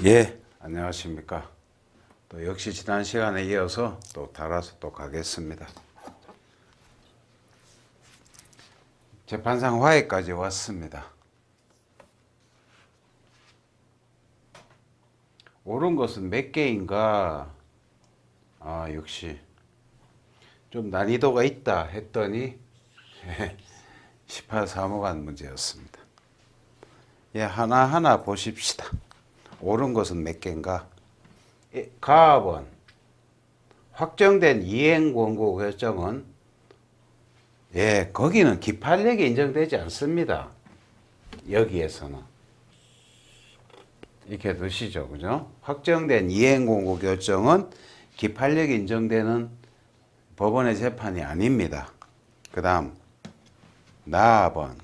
예, 안녕하십니까. 또 역시 지난 시간에 이어서 또 달아서 또 가겠습니다. 재판상 화해까지 왔습니다. 옳은 것은 몇 개인가? 역시 좀 난이도가 있다 했더니 18사무관 문제였습니다. 예, 하나하나 보십시다. 옳은 것은 몇 개인가? 가압은 확정된 이행 권고 결정은 거기는 기판력이 인정되지 않습니다. 여기에서는 이렇게 두시죠, 그죠? 확정된 이행 권고 결정은 기판력이 인정되는 법원의 재판이 아닙니다. 그다음 나압은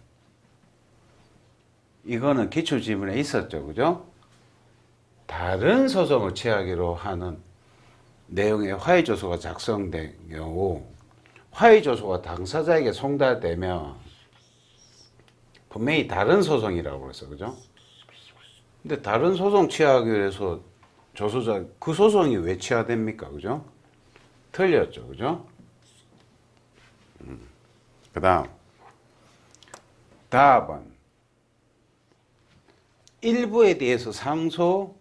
이거는 기출지문에 있었죠, 그죠? 다른 소송을 취하기로 하는 내용의 화해조서가 작성된 경우 화해조서가 당사자에게 송달되면 분명히 다른 소송이라고 그랬어, 그죠? 근데 다른 소송 취하기 위해서 조소자 그 소송이 왜 취하됩니까, 그죠? 틀렸죠, 그죠? 그다음 답은 일부에 대해서 상소,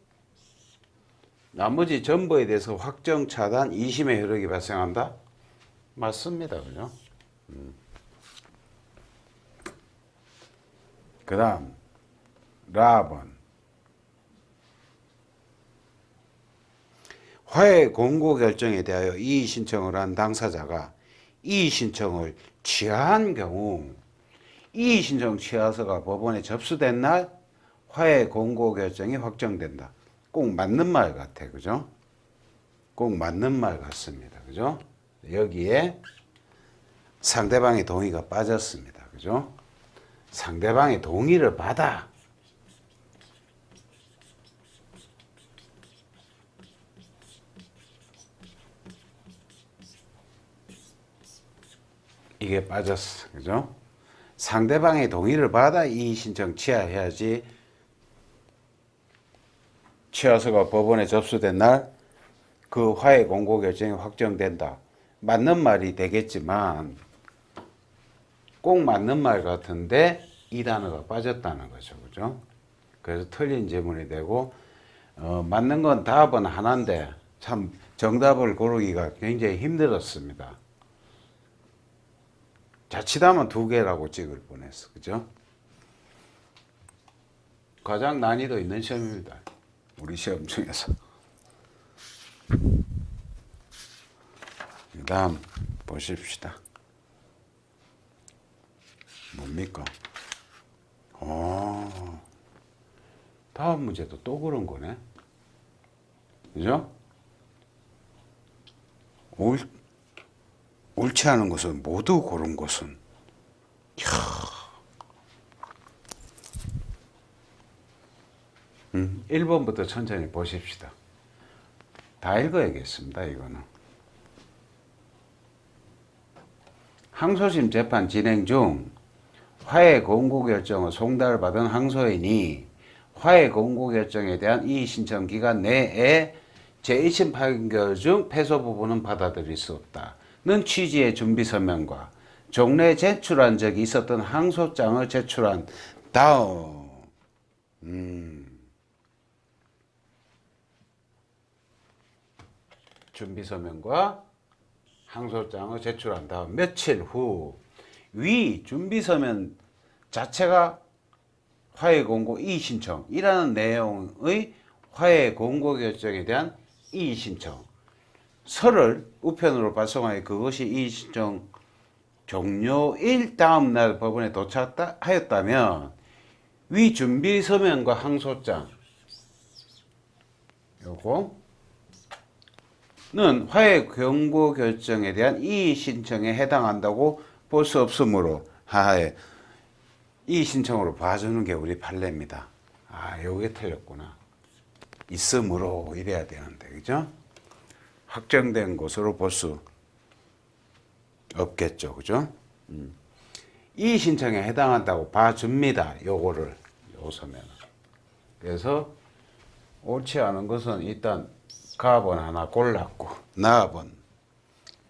나머지 전부에 대해서 확정 차단 2심의 효력이 발생한다? 맞습니다, 그죠? 그 다음 랍은 화해 공고 결정에 대하여 이의 신청을 한 당사자가 이의 신청을 취하한 경우 이의 신청 취하서가 법원에 접수된 날 화해 공고 결정이 확정된다. 꼭 맞는 말 같아, 그죠? 꼭 맞는 말 같습니다, 그죠? 여기에 상대방의 동의가 빠졌습니다, 그죠? 상대방의 동의를 받아 이게 빠졌어, 그죠? 상대방의 동의를 받아 이의 신청 취하해야지 취하서가 법원에 접수된 날 그 화해 공고 결정이 확정된다. 맞는 말이 되겠지만 꼭 맞는 말 같은데 이 단어가 빠졌다는 거죠, 그죠? 그래서 틀린 질문이 되고 맞는 건 답은 하나인데 참 정답을 고르기가 굉장히 힘들었습니다. 자칫하면 두 개라고 찍을 뻔했어, 그죠? 가장 난이도 있는 시험입니다. 우리 시험 중에서. 그 다음 보십시다. 뭡니까? 다음 문제도 또 그런 거네. 그죠? 옳지 않은 것은 모두 고른 것은. 1번부터 천천히 보십시다. 다 읽어야겠습니다, 이거는. 항소심 재판 진행 중 화해 공고 결정을 송달을 받은 항소인이 화해 공고 결정에 대한 이의 신청 기간 내에 제1심 판결 중 패소 부분은 받아들일 수 없다는 취지의 준비 서면과 종래 제출한 적이 있었던 항소장을 제출한 다음 준비 서면과 항소장을 제출한 다음 며칠 후 위 준비 서면 자체가 화해 공고 이의 신청이라는 내용의 화해 공고 결정에 대한 이의 신청 서를 우편으로 발송하여 그것이 이의 신청 종료일 다음 날 법원에 도착하였다면 위 준비 서면과 항소장 요거는 화해 공고 결정에 대한 이의 신청에 해당한다고 볼 수 없으므로 하하에 이의 신청으로 봐주는 게 우리 판례입니다. 요게 틀렸구나. 있으므로 이래야 되는데, 그죠? 확정된 것으로 볼 수 없겠죠, 그죠? 이의 신청에 해당한다고 봐줍니다. 요거를 요 서면은. 그래서 옳지 않은 것은 일단 갑은 하나 골랐고 납은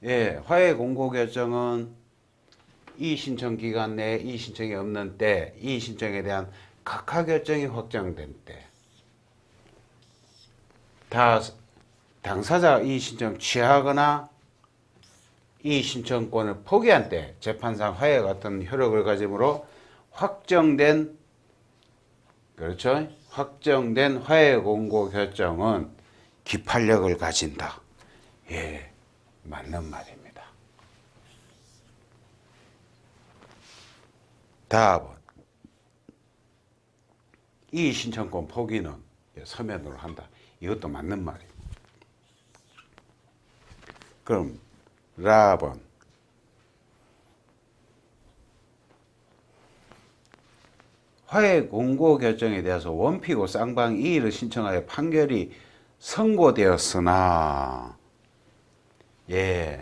예, 화해 공고 결정은 이의 신청 기간 내에 이의 신청이 없는 때, 이의 신청에 대한 각하 결정이 확정된 때, 다 당사자가 이의 신청 취하거나 이의 신청권을 포기한 때 재판상 화해 같은 효력을 가지므로 확정된 그렇죠? 확정된 화해 공고 결정은 기판력을 가진다. 예, 맞는 말입니다. 답은 이의 신청권 포기는 서면으로 한다. 이것도 맞는 말이에요. 그럼 라번 화해 공고 결정에 대해서 원피고 쌍방 이의를 신청하여 판결이 선고되었으나 예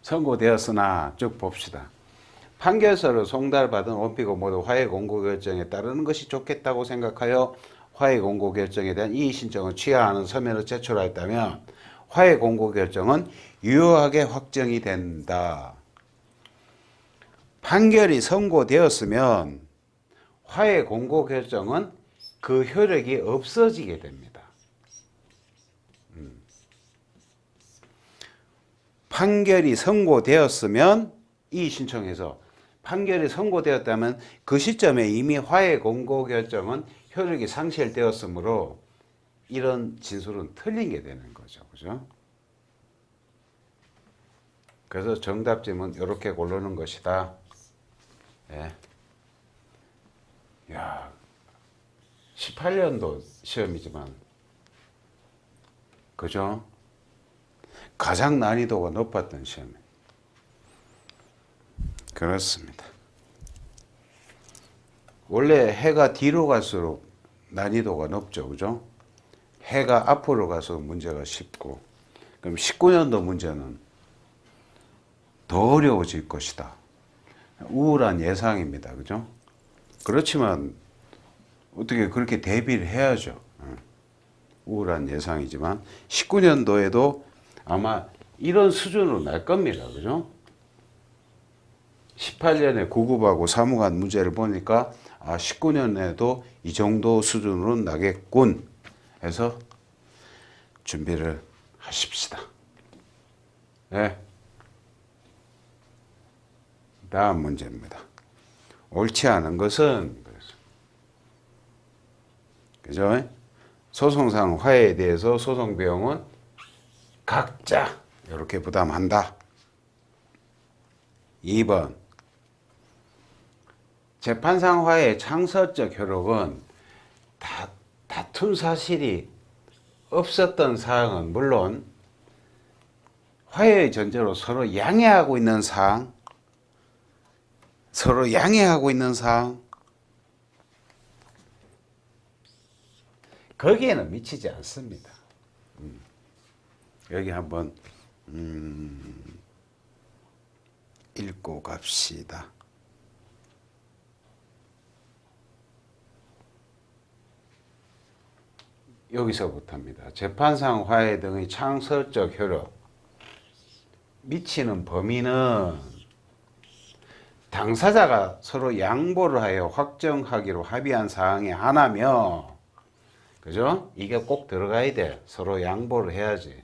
선고되었으나 쭉 봅시다. 판결서를 송달받은 원피고 모두 화해 공고 결정에 따르는 것이 좋겠다고 생각하여 화해 공고 결정에 대한 이의 신청을 취하하는 서면을 제출하였다면 화해 공고 결정은 유효하게 확정이 된다. 판결이 선고되었으면 화해 공고 결정은 그 효력이 없어지게 됩니다. 판결이 선고되었으면 이의 신청해서 판결이 선고되었다면 그 시점에 이미 화해 공고 결정은 효력이 상실되었으므로 이런 진술은 틀린 게 되는 거죠. 그죠? 그래서 정답지문 이렇게 고르는 것이다. 예. 야, 18년도 시험이지만, 그죠? 가장 난이도가 높았던 시험이에요. 그렇습니다. 원래 해가 뒤로 갈수록 난이도가 높죠. 그죠? 해가 앞으로 가서 문제가 쉽고, 그럼 19년도 문제는 더 어려워질 것이다. 우울한 예상입니다. 그죠? 그렇지만 어떻게 그렇게 대비를 해야죠. 우울한 예상이지만 19년도에도 아마 이런 수준으로 날 겁니다. 그죠? 18년에 구급하고 사무관 문제를 보니까 19년에도 이 정도 수준으로 나겠군 해서 준비를 하십시다. 네. 다음 문제입니다. 옳지 않은 것은 그죠? 소송상 화해에 대해서 소송 비용은 각자 이렇게 부담한다. 2번 재판상 화해의 창설적 효력은 다툰 사실이 없었던 사항은 물론 화해의 전제로 서로 양해하고 있는 사항 거기에는 미치지 않습니다. 여기 한번 읽고 갑시다. 여기서부터입니다. 재판상 화해 등의 창설적 효력 미치는 범위는 당사자가 서로 양보를 하여 확정하기로 합의한 사항에 하나며, 그죠? 이게 꼭 들어가야 돼. 서로 양보를 해야지.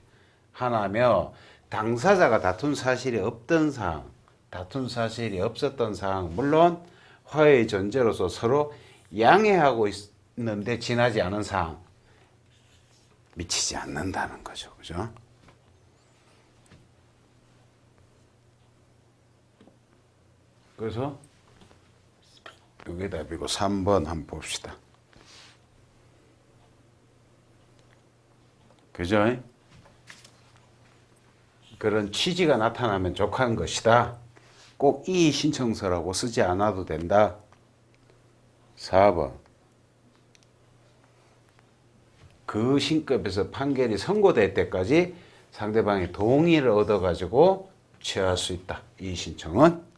하나며 당사자가 다툰 사실이 없던 사항, 다툰 사실이 없었던 사항, 물론 화해의 전제로서 서로 양해하고 있는데 지나지 않은 사항 미치지 않는다는 거죠. 그죠? 그래서 여기 답이고 3번 한번 봅시다. 그죠? 그런 취지가 나타나면 족한 것이다. 꼭 이의 신청서라고 쓰지 않아도 된다. 4번 그 신급에서 판결이 선고될 때까지 상대방의 동의를 얻어가지고 취할 수 있다. 이의 신청은.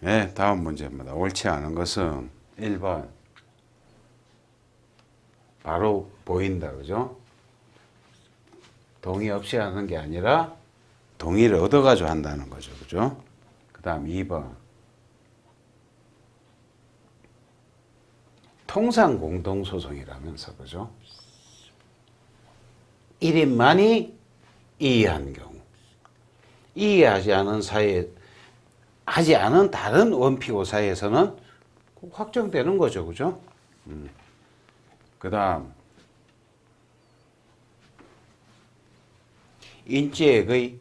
네, 다음 문제입니다. 옳지 않은 것은 1번 바로 보인다. 그죠? 동의 없이 하는 게 아니라 동의를 얻어가지고 한다는 거죠. 그죠? 그 다음 2번 통상 공동소송이라면서. 그죠? 1인만이 이의한 경우, 이의하지 않은 사이에, 하지 않은 다른 원피고 사이에서는 확정되는 거죠. 그죠? 그 다음 인지액의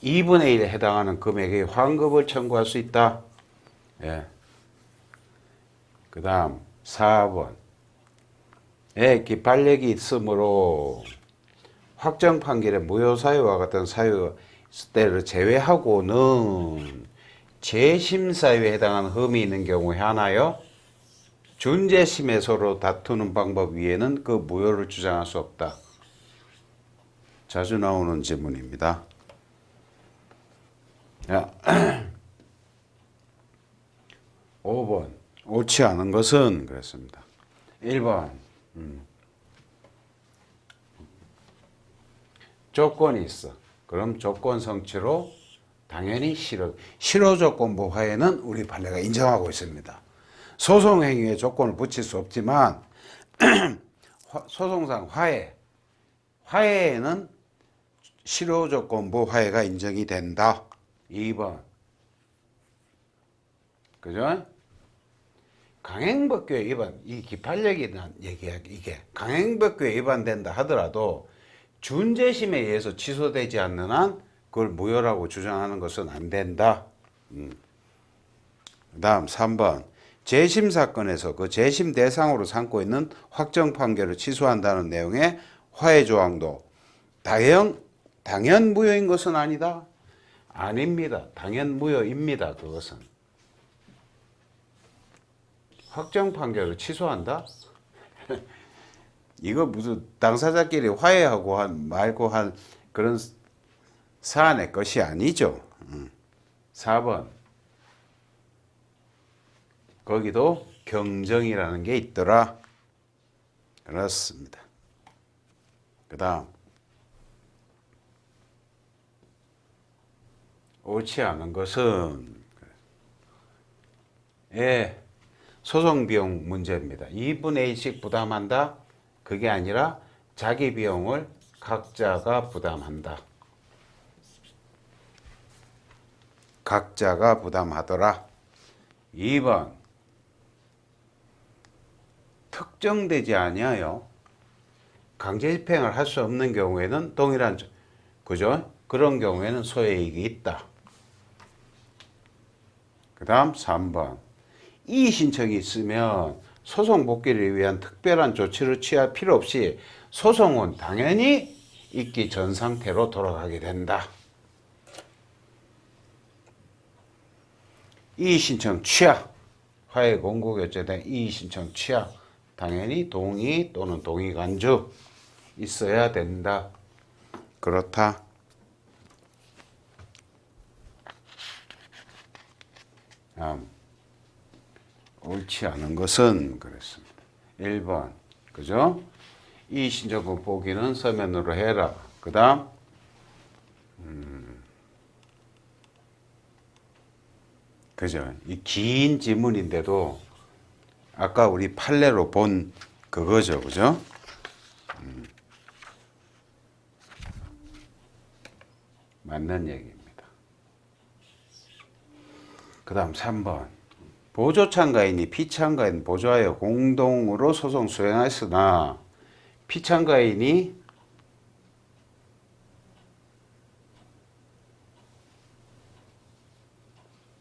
2분의 1에 해당하는 금액의 환급을 청구할 수 있다. 예. 그 다음 4번 기판력이 있으므로 확정 판결의 무효 사유와 같은 사유를 제외하고는 재심사유에 해당하는 흠이 있는 경우에 하나요 준재심에 서로 다투는 방법 위에는 그 무효를 주장할 수 없다. 자주 나오는 질문입니다. 5번 옳지 않은 것은 그랬습니다. 1번 조건이 있어. 그럼 조건 성취로 당연히 실효 조건부 화해는 우리 판례가 인정하고 있습니다. 소송 행위에 조건을 붙일 수 없지만 소송상 화해에는 실효 조건부 화해가 인정이 된다. 2번 그죠? 강행법규에 위반, 이 기판력에 대한 얘기야. 이게 강행법규에 위반된다 하더라도 준재심에 의해서 취소되지 않는 한 그걸 무효라고 주장하는 것은 안 된다. 그 다음 3번 재심 사건에서 그 재심 대상으로 삼고 있는 확정 판결을 취소한다는 내용의 화해 조항도 당연 무효인 것은 아니다. 아닙니다. 당연 무효입니다. 그것은. 확정 판결을 취소한다? 이거 무슨 당사자끼리 화해하고 말고 한 그런 사안의 것이 아니죠. 4번 거기도 경정이라는 게 있더라. 그렇습니다. 그 다음 옳지 않은 것은 소송 비용 문제입니다. 2분의 1씩 부담한다? 그게 아니라 자기 비용을 각자가 부담한다. 각자가 부담하더라. 2번 특정되지 아니하여 강제 집행을 할 수 없는 경우에는 동일한 그죠? 그런 경우에는 소외이익이 있다. 그 다음 3번 이의 신청이 있으면 소송 복귀를 위한 특별한 조치를 취할 필요 없이 소송은 당연히 있기 전 상태로 돌아가게 된다. 이의 신청 취하, 화해 공고 결정된 이의 신청 취하, 당연히 동의 또는 동의 간주 있어야 된다. 그렇다. 옳지 않은 것은 그랬습니다. 1번 그죠? 이 신청권 보기는 서면으로 해라. 그 다음 그죠? 이 긴 지문인데도 아까 우리 판례로 본 그거죠. 그죠? 맞는 얘기입니다. 그 다음 3번 보조참가인이 피참가인 보조하여 공동으로 소송 수행하였으나 피참가인이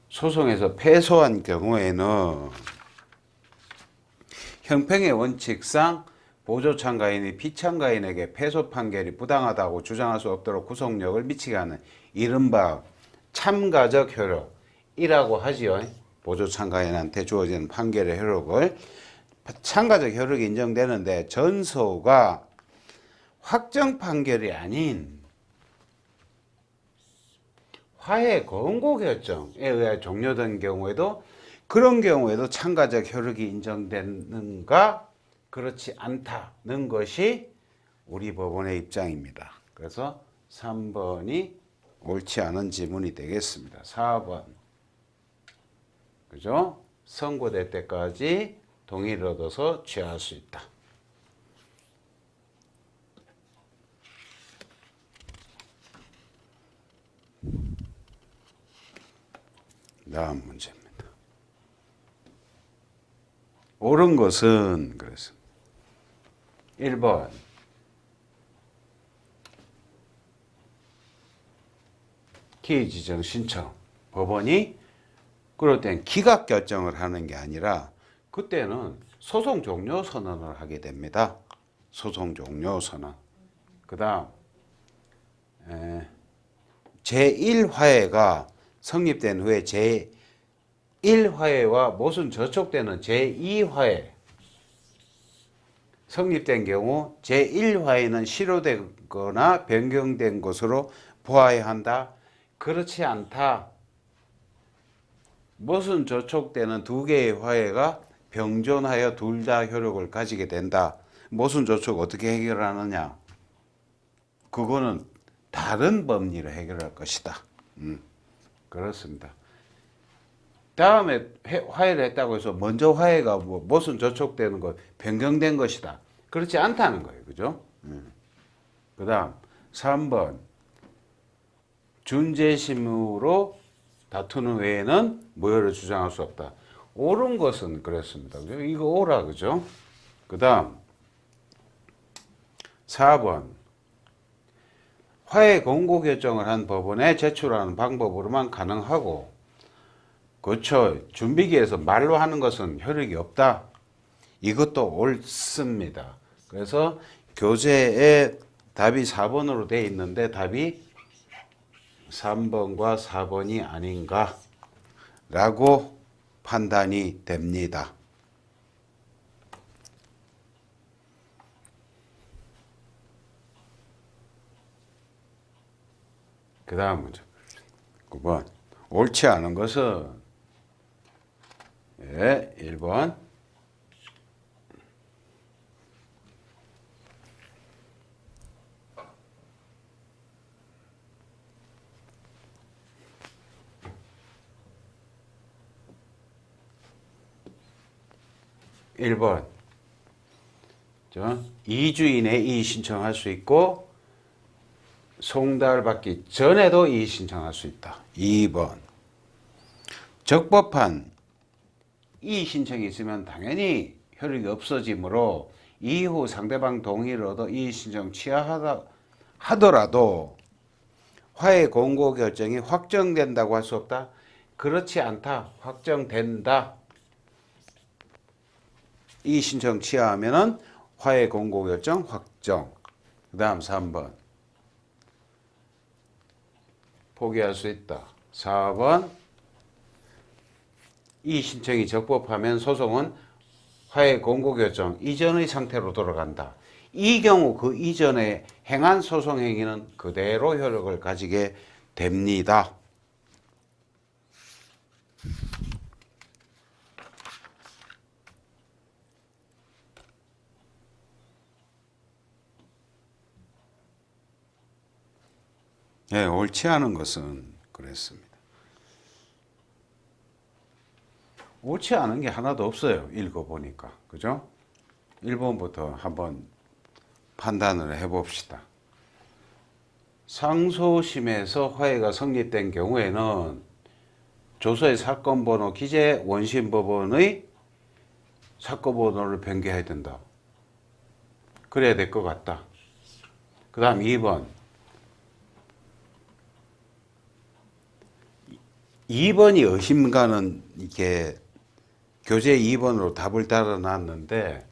소송에서 패소한 경우에는 형평의 원칙상 보조참가인이 피참가인에게 패소 판결이 부당하다고 주장할 수 없도록 구속력을 미치게 하는 이른바 참가적 효력이라고 하지요. 보조참가인한테 주어지는 판결의 효력을 참가적 효력이 인정되는데 전소가 확정 판결이 아닌 화해 권고 결정에 의해 종료된 경우에도 그런 경우에도 참가적 효력이 인정되는가 그렇지 않다는 것이 우리 법원의 입장입니다. 그래서 3번이 옳지 않은 지문이 되겠습니다. 4번. 그죠? 선고될 때까지 동의를 얻어서 취하할 수 있다. 다음 문제입니다. 옳은 것은 그렇습니다. 1번. 기의 지정 신청. 법원이 그럴 땐 기각 결정을 하는 게 아니라 그때는 소송 종료 선언을 하게 됩니다. 소송 종료 선언. 그 다음 제1화해가 성립된 후에 제1화해와 모순 저촉되는 제2화해 성립된 경우 제1화해는 실효되거나 변경된 것으로 보아야 한다. 그렇지 않다. 모순 저촉되는 두 개의 화해가 병존하여 둘 다 효력을 가지게 된다. 모순 저촉 어떻게 해결하느냐? 그거는 다른 법리로 해결할 것이다. 그렇습니다. 다음에 화해를 했다고 해서 먼저 화해가 모순 저촉되는 것, 변경된 것이다. 그렇지 않다는 거예요. 그죠? 그 다음 3번. 준재심으로 다투는 외에는 무효를 주장할 수 없다. 옳은 것은 그랬습니다. 그죠? 이거 옳아. 그죠? 그 다음 4번. 화해 권고 결정을 한 법원에 제출하는 방법으로만 가능하고 그렇죠. 준비기에서 말로 하는 것은 효력이 없다. 이것도 옳습니다. 그래서 교재에 답이 4번으로 되어 있는데 답이 3번과 4번이 아닌가 라고 판단이 됩니다. 그 다음 문제 9번. 옳지 않은 것은 1번. (1번) 2주 이내에 이의 신청할 수 있고 송달 받기 전에도 이의 신청할 수 있다. 2번 적법한 이의 신청이 있으면 당연히 효력이 없어지므로 이후 상대방 동의를 얻어 이의 신청 취하하더라도 화해 권고 결정이 확정된다고 할 수 없다. 그렇지 않다. 확정된다. 이의 신청 취하하면은 화해 권고 결정 확정. 그 다음 3번. 포기할 수 있다. 4번. 이의 신청이 적법하면 소송은 화해 권고 결정 이전의 상태로 돌아간다. 이 경우 그 이전에 행한 소송 행위는 그대로 효력을 가지게 됩니다. 네, 옳지 않은 것은 그랬습니다. 옳지 않은 게 하나도 없어요. 읽어보니까. 그죠? 1번부터 한번 판단을 해봅시다. 상소심에서 화해가 성립된 경우에는 조서의 사건 번호 기재 원심 법원의 사건 번호를 변경해야 된다. 그래야 될 것 같다. 그 다음 2번. 2번이 의심가는 이게 교재 2번으로 답을 달아놨는데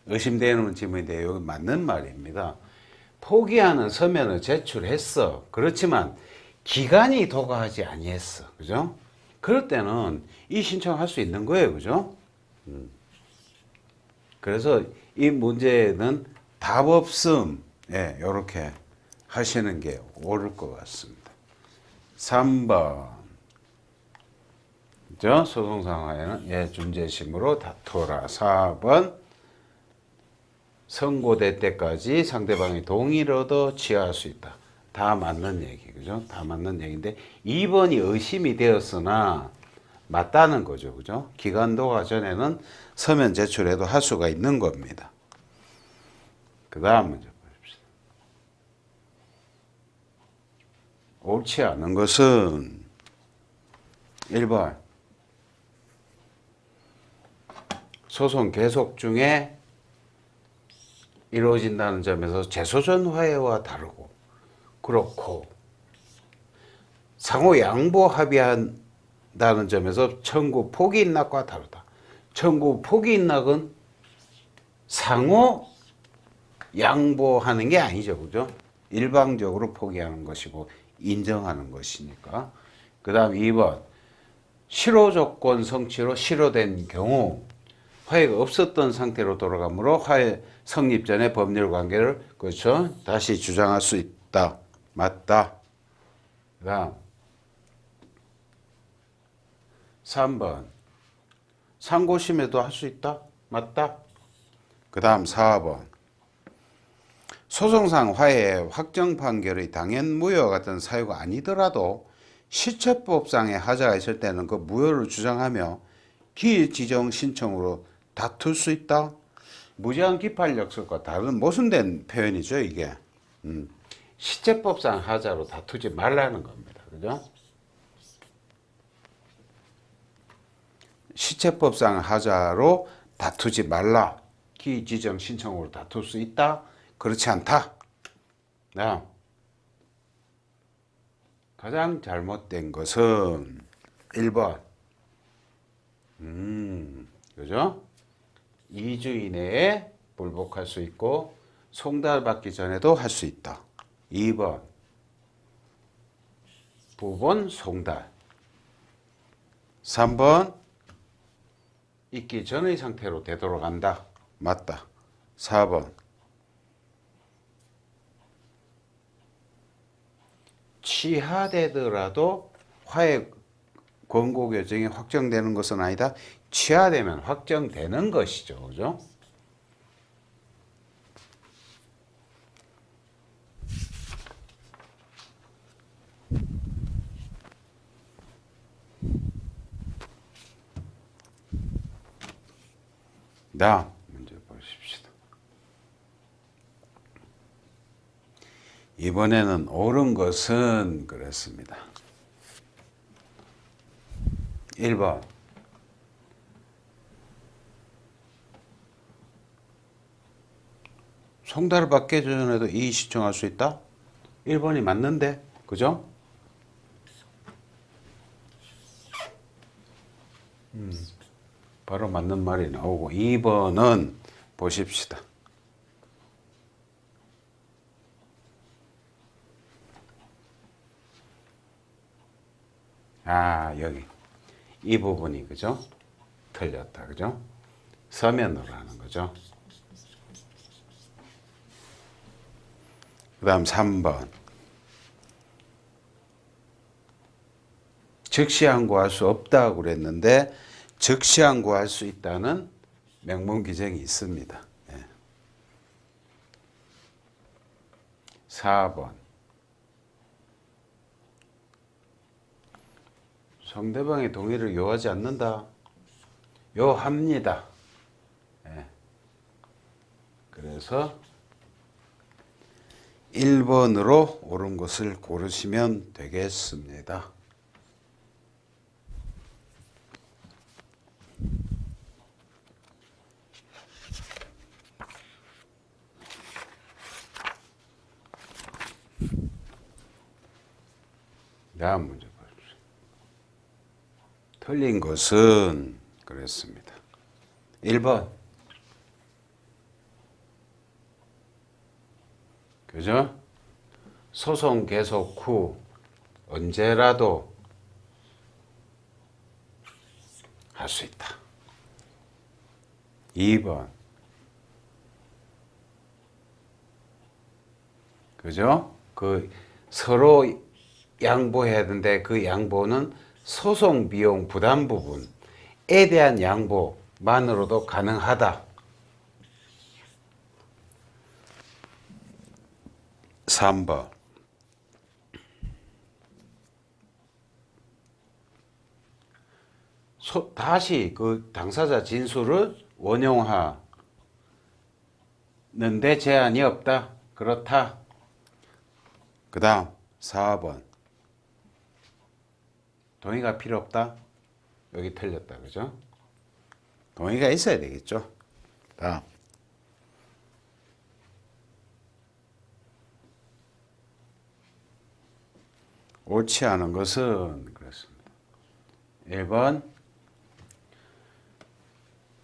의심되는 질문인데 여기 맞는 말입니다. 포기하는 서면을 제출했어. 그렇지만 기간이 도가하지 아니했어. 그죠? 그럴 때는 이 신청할 수 있는 거예요. 그죠? 그래서 이 문제는 답 없음. 예, 이렇게 하시는 게 옳을 것 같습니다. 3번. 그죠? 소송상황에는 예, 중재심으로 다투어라. 4번. 선고될 때까지 상대방의 동의를 얻어 취하할 수 있다. 다 맞는 얘기, 그죠? 다 맞는 얘기인데 2번이 의심이 되었으나 맞다는 거죠, 그죠? 기간도가 전에는 서면 제출해도 할 수가 있는 겁니다. 그 다음 문제 보십시오. 옳지 않은 것은 1번 소송 계속 중에 이루어진다는 점에서 재소전 화해와 다르고 그렇고 상호 양보 합의한다는 점에서 청구 포기 인락과 다르다. 청구 포기 인락은 상호 양보하는 게 아니죠, 그죠? 일방적으로 포기하는 것이고 인정하는 것이니까. 그 다음 2번 실효 조건 성취로 실효된 경우 화해가 없었던 상태로 돌아가므로 화해 성립 전에 법률 관계를 그렇죠 다시 주장할 수 있다. 맞다. 그 다음 3번 상고심에도 할 수 있다. 맞다. 그 다음 4번 소송상 화해의 확정 판결의 당연 무효와 같은 사유가 아니더라도 시체법상의 하자가 있을 때는 그 무효를 주장하며 기지정 신청으로 다툴 수 있다. 무제한 기판 역설과 다른 모순된 표현이죠, 이게. 시체법상 하자로 다투지 말라는 겁니다. 그죠? 시체법상 하자로 다투지 말라. 기지정 신청으로 다툴 수 있다. 그렇지 않다. 가장 잘못된 것은 1번. 그죠? 2주 이내에 불복할 수 있고 송달받기 전에도 할 수 있다. 2번 부본 송달. 3번 있기 전의 상태로 되돌아간다. 맞다. 4번 취하되더라도 화해 권고 결정이 확정되는 것은 아니다. 취하되면 확정되는 것이죠. 그죠? 다음 문제 보십시다. 이번에는 옳은 것은 그렇습니다. 1번 송달을 받기 전에도 이의 신청할 수 있다? 1번이 맞는데, 그죠? 바로 맞는 말이 나오고 2번은 보십시다. 여기 이 부분이 그죠? 틀렸다, 그죠? 서면으로 하는 거죠. 그 다음 3번 즉시 항고할 수 없다고 그랬는데 즉시 항고할 수 있다는 명문 규정이 있습니다. 4번 상대방의 동의를 요하지 않는다. 요합니다. 그래서 1번으로 옳은 것을 고르시면 되겠습니다. 다음 문제 보십시오. 틀린 것은 그랬습니다. 1번 그죠? 소송 계속 후 언제라도 할 수 있다. 2번 그죠? 그 서로 양보해야 되는데 그 양보는 소송 비용 부담 부분에 대한 양보만으로도 가능하다. 3번. 다시 그 당사자 진술을 원용하는데 제한이 없다. 그렇다. 그 다음 4번. 동의가 필요 없다. 여기 틀렸다. 그죠? 동의가 있어야 되겠죠. 다음. 옳지 않은 것은 그렇습니다. 1번.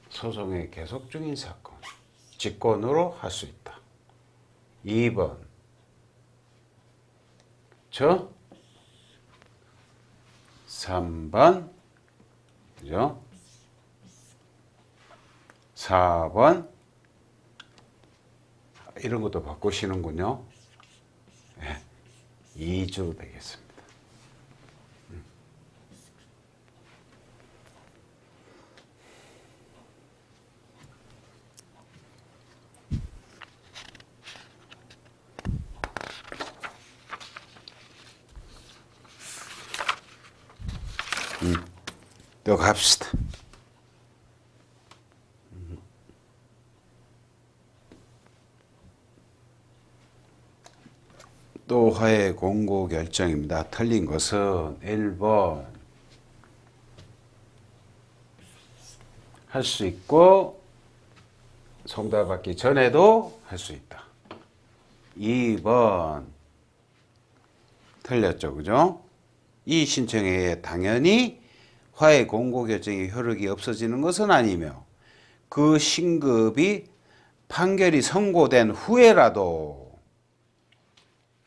소송의 계속 중인 사건. 직권으로 할 수 있다. 2번. 저 3번. 그죠? 4번. 이런 것도 바꾸시는군요. 네. 2주 되겠습니다. 또 갑시다. 또 화해 공고 결정입니다. 틀린 것은 1번 할 수 있고 송달받기 전에도 할 수 있다. 2번 틀렸죠. 그죠? 이 신청에 당연히 화해 공고 결정의 효력이 없어지는 것은 아니며 그 신급이 판결이 선고된 후에라도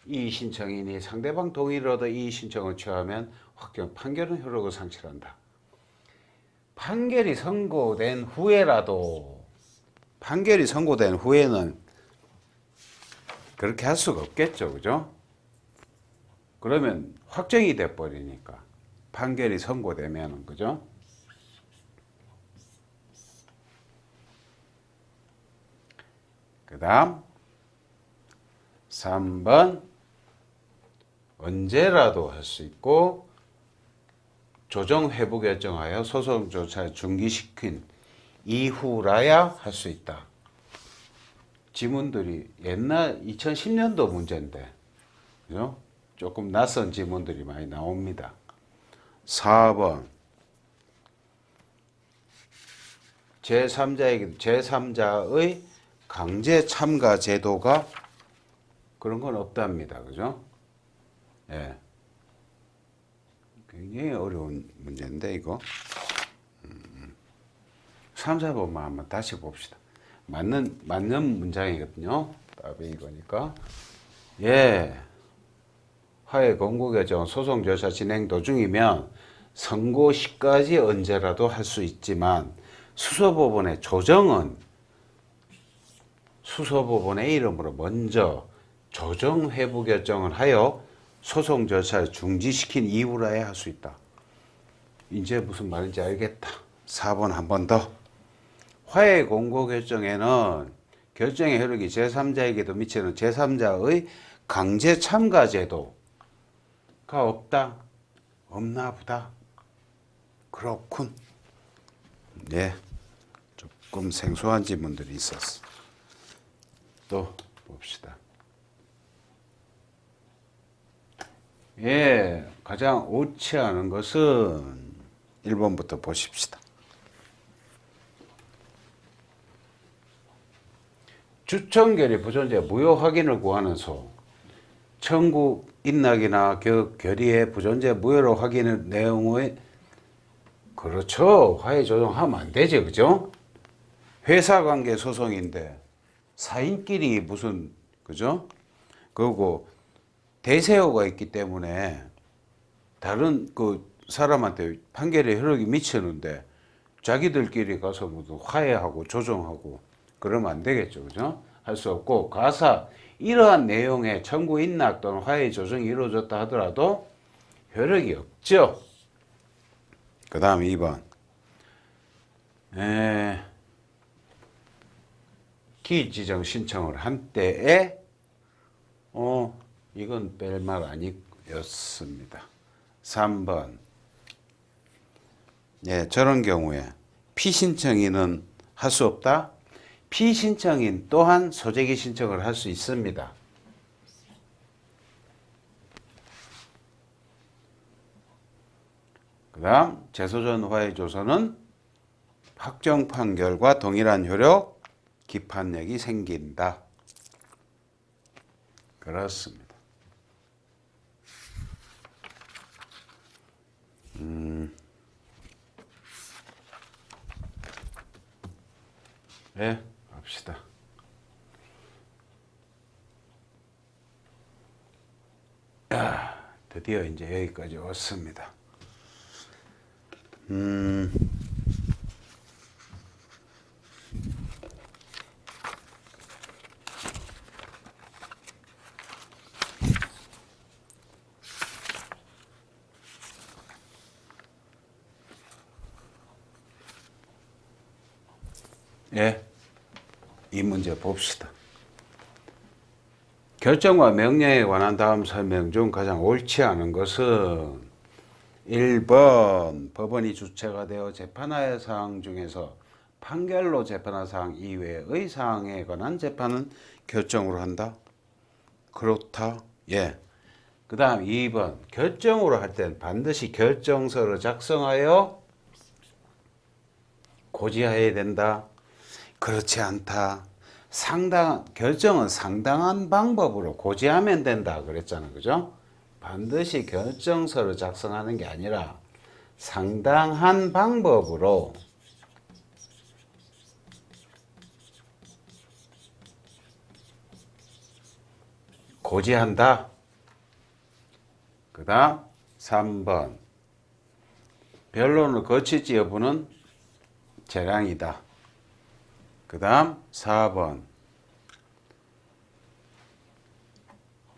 이 신청인이 상대방 동의로도 이 신청을 취하면 확정 판결은 효력을 상실한다. 판결이 선고된 후에라도 판결이 선고된 후에는 그렇게 할 수가 없겠죠. 그죠? 그러면 확정이 돼 버리니까 판결이 선고되면은 그죠? 그다음 3번 언제라도 할 수 있고 조정 회부 결정하여 소송 조차를 중기시킨 이후라야 할 수 있다. 지문들이 옛날 2010년도 문제인데 그죠? 조금 낯선 지문들이 많이 나옵니다. 4번 제3자의 강제 참가 제도가 그런 건 없답니다. 그죠? 예. 굉장히 어려운 문제인데 이거 3, 4번만 한번 다시 봅시다. 맞는 문장이거든요. 답이 이거니까. 예. 화해 공고 결정 소송 절차 진행 도중이면 선고 시까지 언제라도 할 수 있지만 수소법원의 조정은 수소법원의 이름으로 먼저 조정 회부 결정을 하여 소송 절차를 중지시킨 이후라야 할 수 있다. 이제 무슨 말인지 알겠다. 4번 한 번 더. 화해 공고 결정에는 결정의 효력이 제3자에게도 미치는 제3자의 강제 참가 제도가 없다. 없나 보다. 그렇군. 네. 조금 생소한 지문들이 있었어. 또 봅시다. 예, 가장 옳지 않은 것은 1번부터 보십시다. 주청결의 부존재 무효 확인을 구하는 소. 청구 인락이나 결의의 부존재 무효로 확인의 내용의 그렇죠. 화해 조정하면 안 되죠. 그죠? 회사관계 소송인데 사인끼리 무슨 그죠? 그리고 대세호가 있기 때문에 다른 그 사람한테 판결의 효력이 미치는데 자기들끼리 가서 무슨 화해하고 조정하고 그러면 안 되겠죠. 그죠? 할 수 없고 가사 이러한 내용의 청구 인락 또는 화해 조정이 이루어졌다 하더라도 효력이 없죠. 그 다음 2번. 기지정 신청을 한 때에 이건 뺄 말 아니었습니다. 3번. 저런 경우에 피신청인은 할 수 없다. 피신청인 또한 소재기 신청을 할 수 있습니다. 그 다음 재소전 화해 조서는 확정 판결과 동일한 효력, 기판력이 생긴다. 그렇습니다. 네, 갑시다. 드디어 이제 여기까지 왔습니다. 이 문제 봅시다. 결정과 명령에 관한 다음 설명 중 가장 옳지 않은 것은 1번 법원이 주체가 되어 재판할 사항 중에서 판결로 재판할 사항 이외의 사항에 관한 재판은 결정으로 한다. 그렇다. 그 다음 2번 결정으로 할 땐 반드시 결정서를 작성하여 고지해야 된다. 그렇지 않다. 결정은 상당한 방법으로 고지하면 된다 그랬잖아. 그죠? 반드시 결정서를 작성하는 게 아니라 상당한 방법으로 고지한다. 그 다음 3번 변론을 거칠지 여부는 재량이다. 그 다음 4번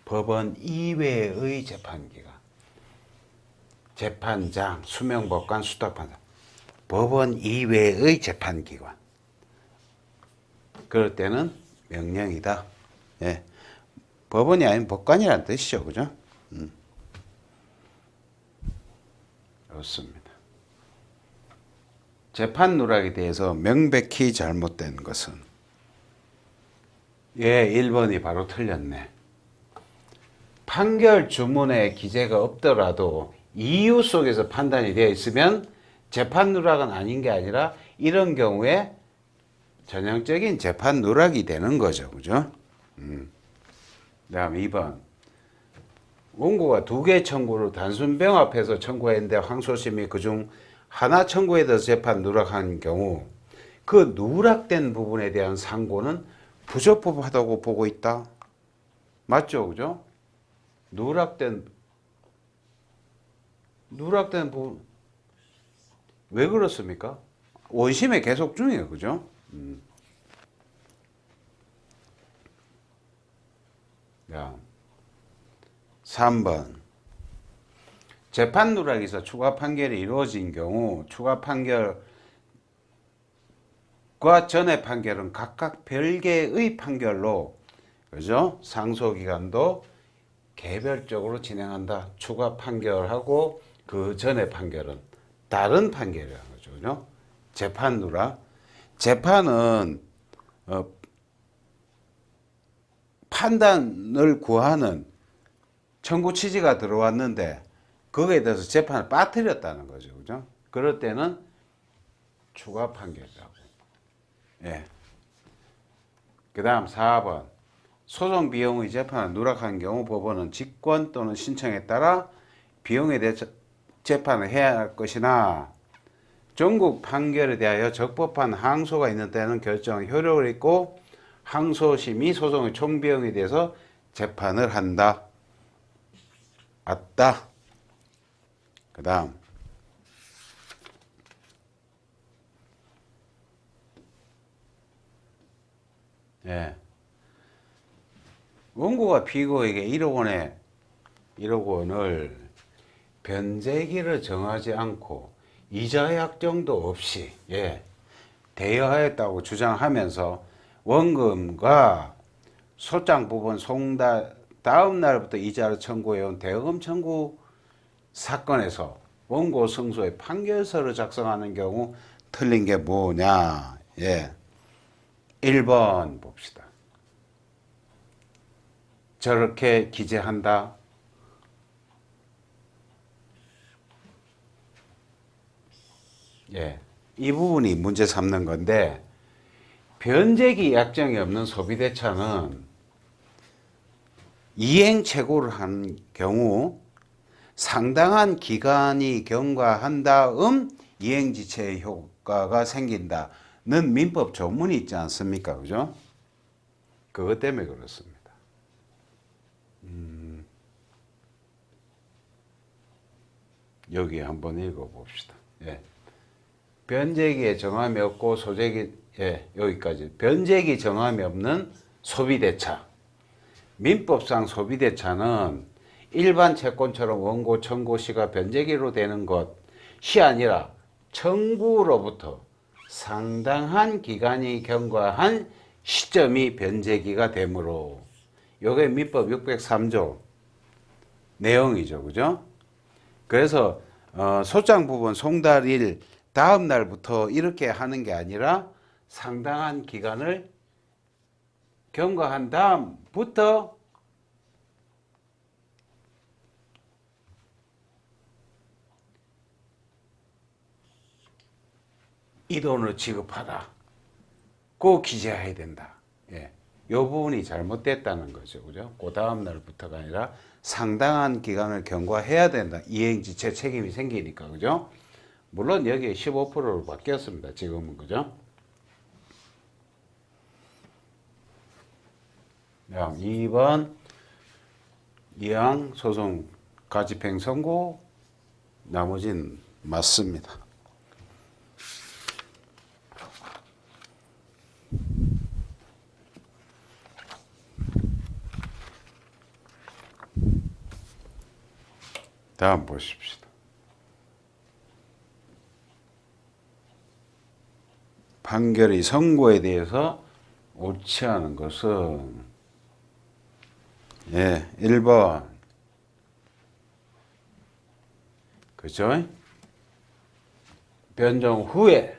법원 이외의 재판기관 재판장, 수명법관, 수탁판사 법원 이외의 재판기관 그럴 때는 명령이다. 법원이 아닌 법관이라는 뜻이죠. 그죠? 그렇습니다. 재판 누락에 대해서 명백히 잘못된 것은 1번이 바로 틀렸네. 판결 주문에 기재가 없더라도 이유 속에서 판단이 되어 있으면 재판 누락은 아닌 게 아니라 이런 경우에 전형적인 재판 누락이 되는 거죠. 그죠? 다음 2번 원고가 2개 청구를 단순 병합해서 청구했는데 항소심이 그중 하나 청구에 대해서 재판 누락한 경우 그 누락된 부분에 대한 상고는 부적법하다고 보고 있다. 맞죠? 그죠? 누락된 부분 왜 그렇습니까? 원심에 계속 중이에요. 그죠? 야, 3번 재판 누락에서 추가 판결이 이루어진 경우 추가 판결과 전의 판결은 각각 별개의 판결로 그죠? 상소기간도 개별적으로 진행한다. 추가 판결하고 그 전의 판결은 다른 판결이라는 거죠. 그죠? 재판 누락. 재판은 판단을 구하는 청구 취지가 들어왔는데 거기에 대해서 재판을 빠뜨렸다는 거죠. 그죠? 그럴 때는 추가 판결이라고. 그 다음 4번. 소송 비용의 재판을 누락한 경우 법원은 직권 또는 신청에 따라 비용에 대해 재판을 해야 할 것이나 전국 판결에 대하여 적법한 항소가 있는 때는 결정의 효력을 잃고 항소심이 소송의 총 비용에 대해서 재판을 한다. 맞다. 그 다음 원고가 피고에게 1억 원을 변제기를 정하지 않고 이자 약정도 없이 대여하였다고 주장하면서 원금과 소장 부분 송달 다음 날부터 이자를 청구해온 대여금 청구 사건에서 원고 승소의 판결서를 작성하는 경우 틀린 게 뭐냐? 1번 봅시다. 저렇게 기재한다. 이 부분이 문제 삼는 건데, 변제기 약정이 없는 소비대차는 이행 최고를 한 경우 상당한 기간이 경과한 다음 이행지체의 효과가 생긴다는 민법 조문이 있지 않습니까? 그죠? 그것 때문에 그렇습니다. 여기 한번 읽어봅시다. 변제기에 정함이 없고 소재기 여기까지. 변제기 정함이 없는 소비대차. 민법상 소비대차는 일반 채권처럼 원고 청구 시가 변제기로 되는 것이 아니라 청구로부터 상당한 기간이 경과한 시점이 변제기가 되므로 이게 민법 603조 내용이죠. 그죠? 그래서 소장 부분 송달일 다음 날부터 이렇게 하는 게 아니라 상당한 기간을 경과한 다음부터 이 돈을 지급하다. 꼭 기재해야 된다. 이 부분이 잘못됐다는 거죠. 그죠? 그 다음 날부터가 아니라 상당한 기간을 경과해야 된다. 이행지체 책임이 생기니까. 그죠? 물론 여기에 15%로 바뀌었습니다. 지금은. 그죠? 2번 이항 소송 가집행 선고, 나머지는 맞습니다. 다음 보십시다. 판결의 선고에 대해서 옳지 않은 것은 1번 그죠? 변정 후에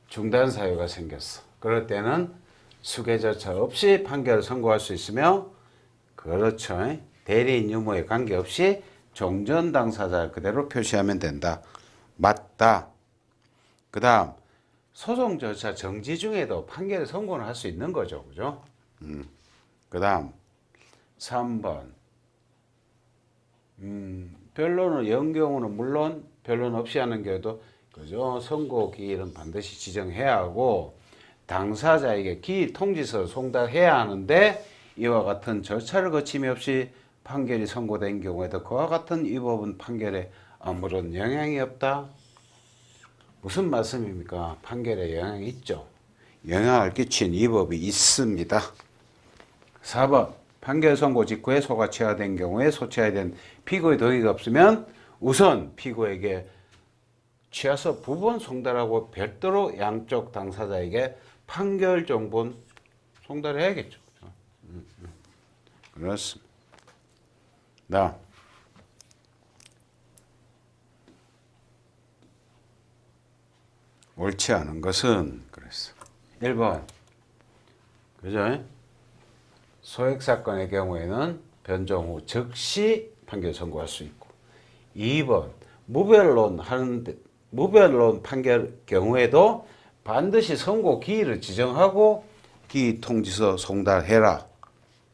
중단 사유가 생겼어. 그럴 때는 수계절차 없이 판결을 선고할 수 있으며, 그렇죠. 대리인 유무에 관계없이 종전 당사자를 그대로 표시하면 된다. 맞다. 그 다음 소송 절차 정지 중에도 판결을 선고는 할 수 있는 거죠. 그죠? 그 다음 3번 변론을 연 경우는 물론 변론 없이 하는 경우도 그죠? 선고 기일은 반드시 지정해야 하고 당사자에게 기일 통지서를 송달해야 하는데, 이와 같은 절차를 거침이 없이 판결이 선고된 경우에도 그와 같은 이 법은 판결에 아무런 영향이 없다. 무슨 말씀입니까? 판결에 영향이 있죠. 영향을 끼친 이 법이 있습니다. 4번 판결 선고 직후에 소가 취하된 경우에 소취해야 된 피고의 동의가 없으면 우선 피고에게 취하서 부분 송달하고 별도로 양쪽 당사자에게 판결 정본 송달해야겠죠. 그렇습니다. 나 옳지 않은 것은 그랬어. 1번 그죠? 소액 사건의 경우에는 변정 후 즉시 판결 선고할 수 있고, 2번 무변론 판결 경우에도 반드시 선고 기일을 지정하고 기일 통지서 송달해라.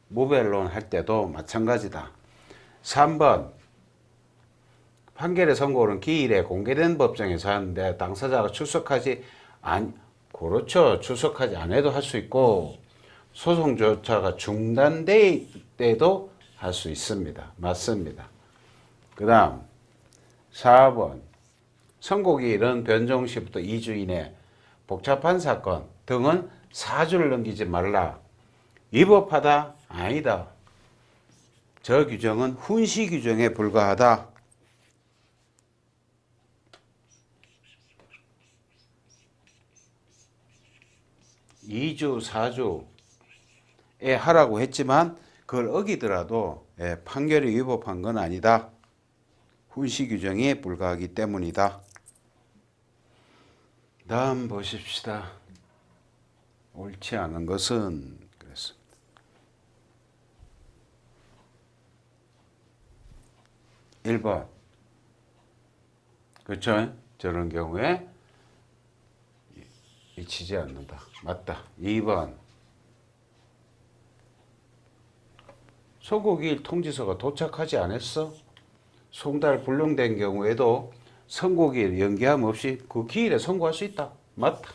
무변론 할 때도 마찬가지다. 3번 판결의 선고는 기일에 공개된 법정에서 하는데 당사자가 출석하지 않아도 할 수 있고, 소송 절차가 중단될 때도 할 수 있습니다. 맞습니다. 그 다음 4번 선고기일은 변정 시부터 2주 이내, 복잡한 사건 등은 4주를 넘기지 말라. 위법하다? 아니다. 저 규정은 훈시 규정에 불과하다. 2주, 4주에 하라고 했지만 그걸 어기더라도 판결이 위법한 건 아니다. 훈시 규정에 불과하기 때문이다. 다음 보십시다. 옳지 않은 것은 그랬습니다. 1번. 그렇죠? 저런 경우에 미치지 않는다. 맞다. 2번. 선고기일 통지서가 도착하지 않았어? 송달 불능된 경우에도 선고기일 연기함 없이 그 기일에 선고할 수 있다. 맞다.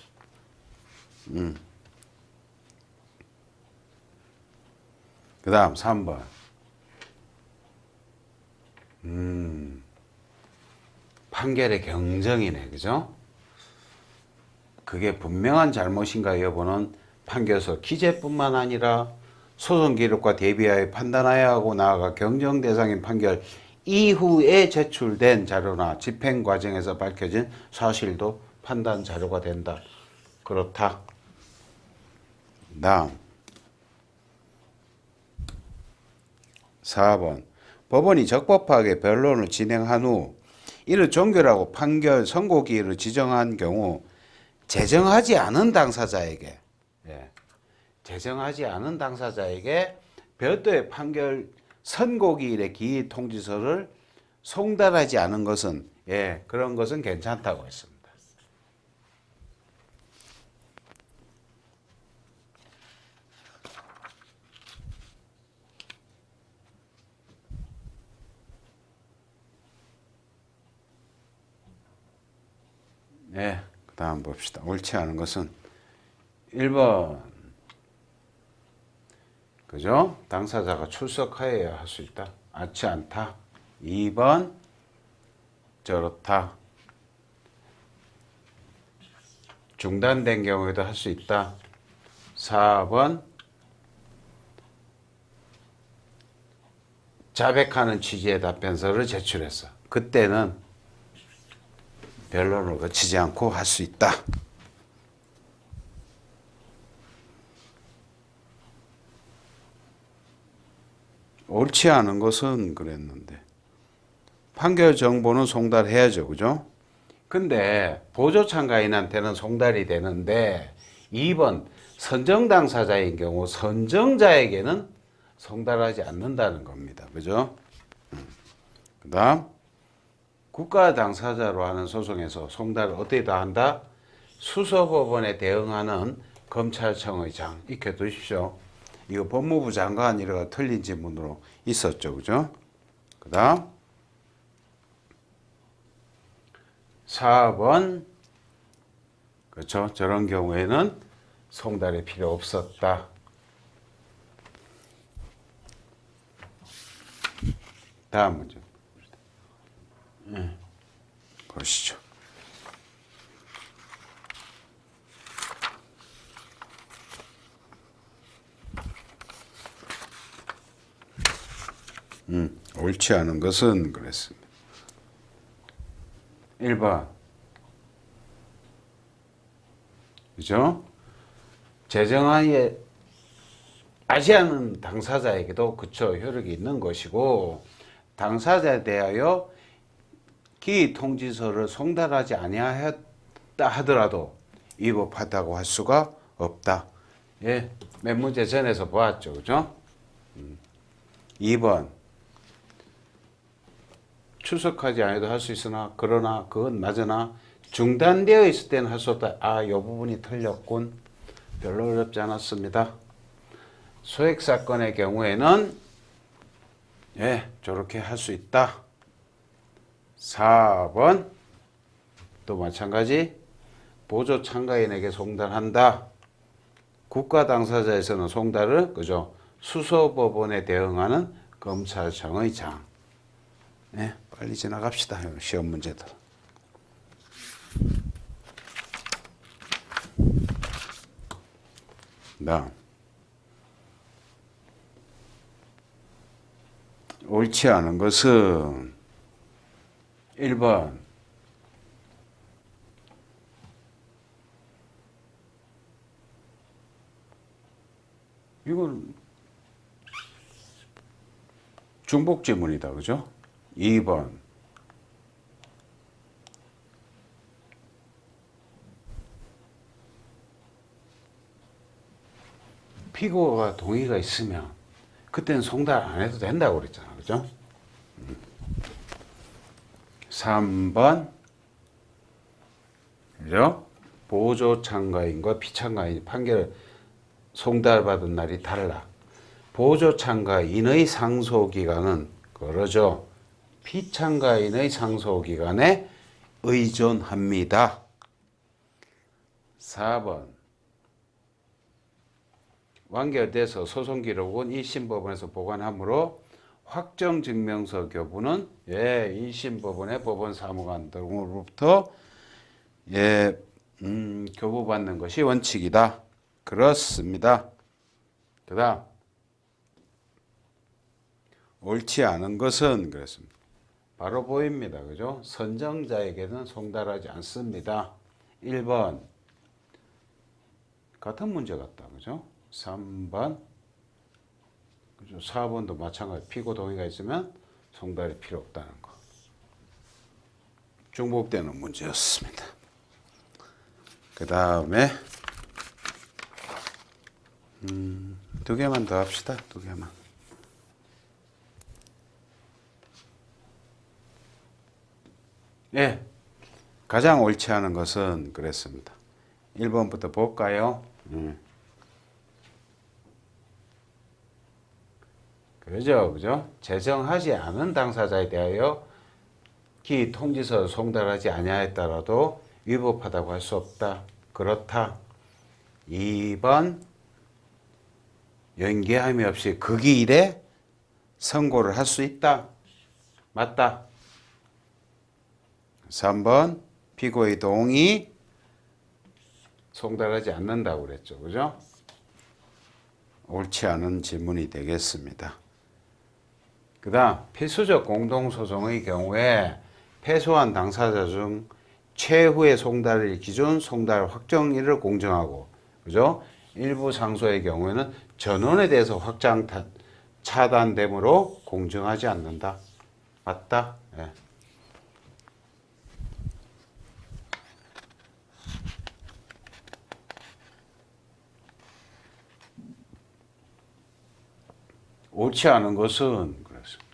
그 다음 3번. 판결의 경정이네. 그죠? 그게 분명한 잘못인가 여부는 판결서 기재뿐만 아니라 소송 기록과 대비하여 판단해야 하고 나아가 경정 대상인 판결 이후에 제출된 자료나 집행 과정에서 밝혀진 사실도 판단 자료가 된다. 그렇다. 다음 4번. 법원이 적법하게 변론을 진행한 후 이를 종결하고 판결 선고기일을 지정한 경우 제정하지 않은 당사자에게 제정하지 않은 당사자에게 별도의 판결 선고기일의 기일 통지서를 송달하지 않은 것은 그런 것은 괜찮다고 했습니다. 그 다음 봅시다. 옳지 않은 것은 1번. 그죠? 당사자가 출석하여야 할 수 있다. 않지 않다. 2번. 저렇다. 중단된 경우에도 할 수 있다. 4번. 자백하는 취지의 답변서를 제출했어. 그때는 변론을 거치지 않고 할 수 있다. 옳지 않은 것은 그랬는데 판결 정보는 송달해야죠. 그죠? 근데 보조 참가인한테는 송달이 되는데 2번 선정 당사자인 경우 선정자에게는 송달하지 않는다는 겁니다. 그죠? 그 다음 국가 당사자로 하는 소송에서 송달을 어떻게 다 한다? 수서법원에 대응하는 검찰청의 장 익혀두십시오. 이거 법무부 장관이라고 틀린 지문으로 있었죠. 그죠? 그 다음 4번. 그렇죠? 저런 경우에는 송달이 필요 없었다. 다음 문제 보시죠. 옳지 않은 것은 그랬습니다. 1번. 그죠? 제정하에 하지 않은 당사자에게도 그쵸 효력이 있는 것이고 당사자에 대하여 기일 통지서를 송달하지 아니하였다 하더라도 위법하다고 할 수가 없다. 몇 문제 전에서 보았죠. 그죠? 2번. 출석하지 않아도 할 수 있으나 그러나 그건 맞으나 중단되어 있을 때는 할 수 없다. 이 부분이 틀렸군. 별로 어렵지 않았습니다. 소액 사건의 경우에는 저렇게 할 수 있다. 4번 또 마찬가지 보조 참가인에게 송달한다. 국가 당사자에서는 송달을 그죠? 수서법원에 대응하는 검찰청의 장. 빨리 지나갑시다. 시험 문제들. 다음 옳지 않은 것은 1번. 이건 중복 지문이다. 그죠? 2번. 피고가 동의가 있으면 그때는 송달 안 해도 된다고 그랬잖아. 그죠? 3번. 그죠? 보조 참가인과 피참가인 판결 송달받은 날이 달라. 보조 참가인의 상소 기간은 그러죠. 피참가인의 상소 기간에 의존합니다. 4번. 완결돼서 소송 기록은 1심 법원에서 보관하므로 확정 증명서 교부는 1심 법원의 법원 사무관 등으로부터 교부받는 것이 원칙이다. 그렇습니다. 그 다음 옳지 않은 것은 그렇습니다. 바로 보입니다. 그죠? 선정자에게는 송달하지 않습니다. 1번 같은 문제 같다. 그죠? 3번 그죠? 4번도 마찬가지. 피고 동의가 있으면 송달이 필요 없다는 거. 중복되는 문제였습니다. 그 다음에 2개만 더 합시다. 2개만. 예, 가장 옳지 않은 것은 그랬습니다. 1번부터 볼까요? 그죠? 제정하지 않은 당사자에 대하여 기 통지서 송달하지 아니하였더라도 위법하다고 할 수 없다. 그렇다. 2번 연기함이 없이 그 기일에 선고를 할 수 있다. 맞다. 3번 피고의 동의 송달하지 않는다고 그랬죠. 그죠? 옳지 않은 질문이 되겠습니다. 그 다음 필수적 공동소송의 경우에 패소한 당사자 중 최후의 송달일 기준 송달 확정일을 공정하고, 그죠? 일부 상소의 경우에는 전원에 대해서 확장 차단되므로 공정하지 않는다. 맞다? 예. 옳지 않은 것은 그렇습니다.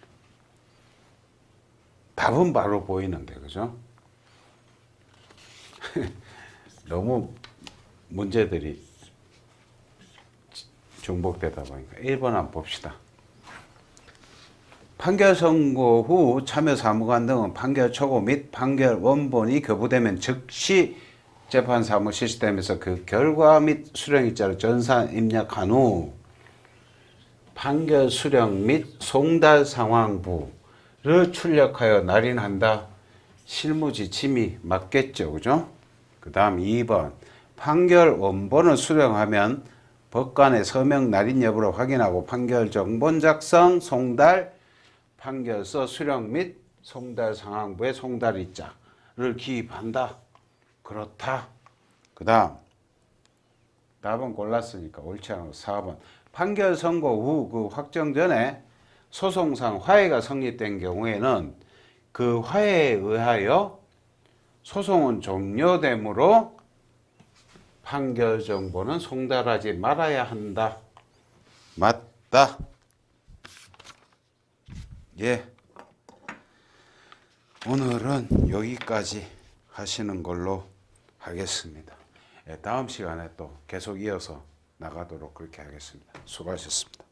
답은 바로 보이는데, 그죠? 너무 문제들이 중복되다 보니까 1번 한번 봅시다. 판결 선고 후 참여 사무관 등은 판결 초고 및 판결 원본이 교부되면 즉시 재판 사무 실시되면서 그 결과 및 수령일자를 전산 입력한 후 판결 수령 및 송달 상황부를 출력하여 날인한다. 실무 지침이 맞겠죠. 그죠? 그 다음 2번. 판결 원본을 수령하면 법관의 서명 날인 여부를 확인하고 판결 정본 작성, 송달, 판결서 수령 및 송달 상황부에 송달일자를 기입한다. 그렇다. 그 다음 답은 골랐으니까 옳지 않은 거 4번. 판결 선고 후 그 확정 전에 소송상 화해가 성립된 경우에는 그 화해에 의하여 소송은 종료되므로 판결 정보는 송달하지 말아야 한다. 맞다. 예. 오늘은 여기까지 하시는 걸로 하겠습니다. 예, 다음 시간에 또 계속 이어서 나가도록 그렇게 하겠습니다. 수고하셨습니다.